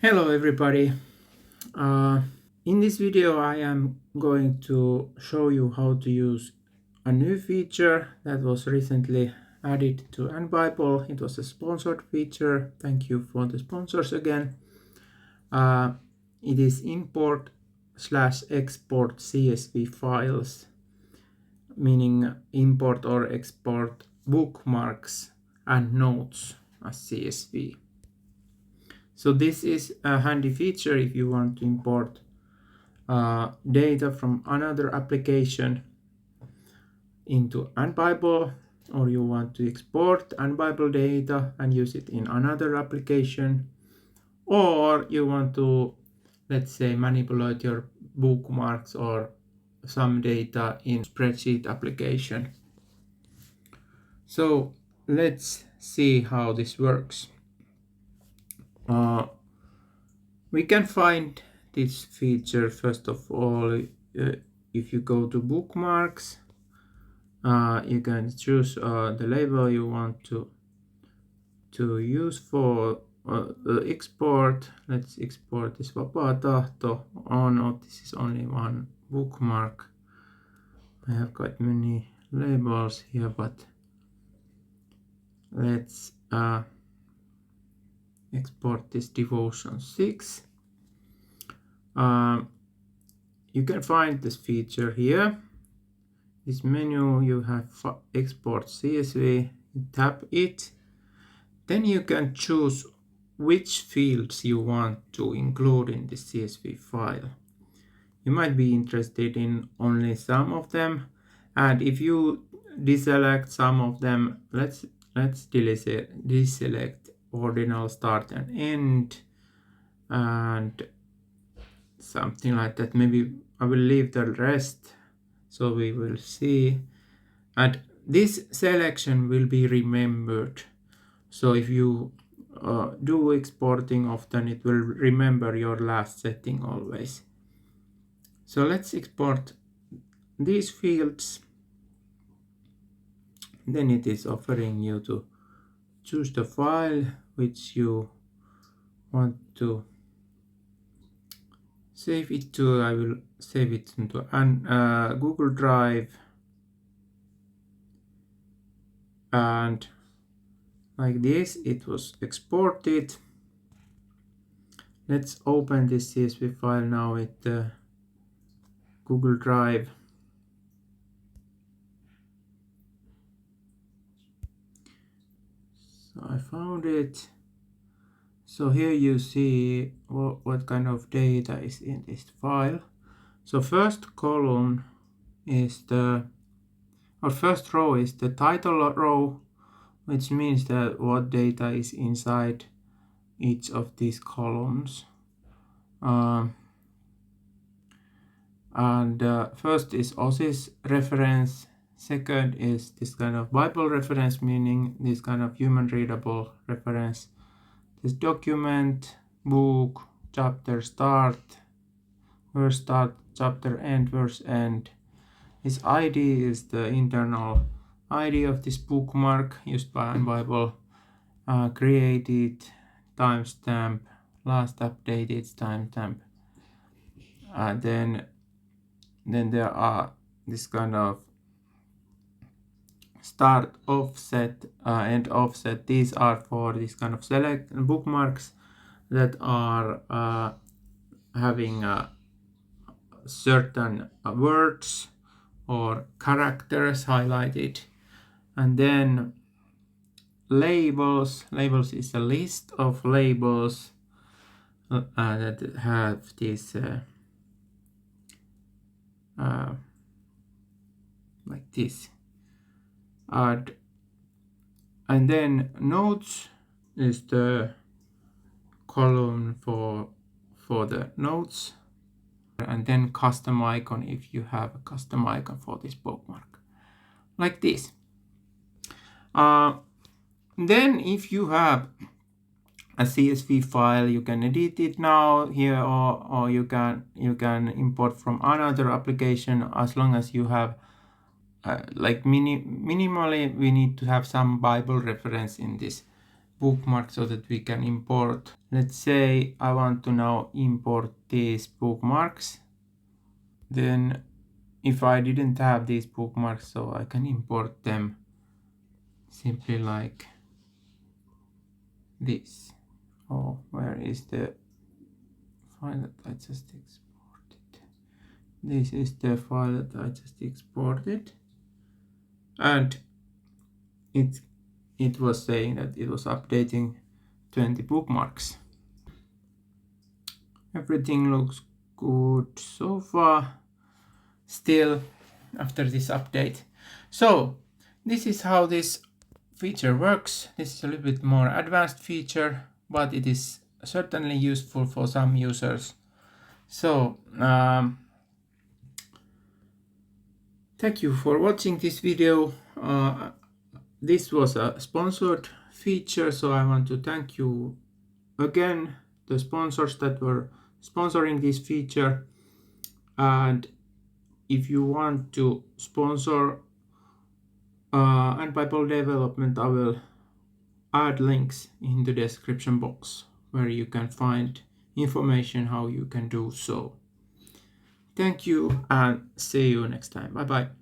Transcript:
Hello everybody. Uh, in this video I am going to show you how to use a new feature that was recently added to NBible. It was a sponsored feature. Thank you for the sponsors again. It is import/export CSV files, meaning import or export bookmarks and notes as CSV. So this is a handy feature if you want to import data from another application into NBible, or you want to export NBible data and use it in another application, or you want to, let's say, manipulate your bookmarks or some data in spreadsheet application. So let's see how this works. We can find this feature first of all if you go to bookmarks. You can choose the label you want to use for the export. Let's export this vapaa tahto. Oh no, this is only one bookmark. I have quite many labels here, but let's export this devotion 6. You can find this feature here. This menu, you have export CSV, you tap it. Then you can choose which fields you want to include in the CSV file. You might be interested in only some of them, and if you deselect some of them, let's deselect ordinal start and end and something like that. Maybe I will leave the rest, so we will see. And this selection will be remembered. So if you do exporting often, it will remember your last setting always. So let's export these fields. Then it is offering you to choose the file which you want to save it to. I will save it into Google Drive, and like this it was exported. Let's open this CSV file now with Google Drive. So I found it. So here you see what kind of data is in this file. So first column is first row is the title row, which means that what data is inside each of these columns. First is OSIS reference. Second is this kind of Bible reference, meaning this kind of human readable reference. This document, book, chapter start, verse start, chapter end, verse end. This ID is the internal ID of this bookmark used by NBible. Created, timestamp, last updated timestamp. Then there are this kind of start offset, end offset. These are for this kind of select bookmarks that are having certain words or characters highlighted. And then labels is a list of labels that have this like this. And then notes is the column for the notes, and then custom icon if you have a custom icon for this bookmark, like this. Then if you have a CSV file, you can edit it now here, or you can import from another application, as long as you have like minimally we need to have some Bible reference in this bookmark so that we can import. Let's say I want to now import these bookmarks. Then if I didn't have these bookmarks, so I can import them simply like this. Oh, where is the file that I just exported? This is the file that I just exported, and it was saying that it was updating 20 bookmarks. Everything looks good so far still after this update. So this is how this feature works. This is a little bit more advanced feature, but it is certainly useful for some users. So thank you for watching this video. This was a sponsored feature, so I want to thank you again, the sponsors that were sponsoring this feature. And if you want to sponsor and Bible development, I will add links in the description box where you can find information how you can do so. Thank you and see you next time. Bye bye.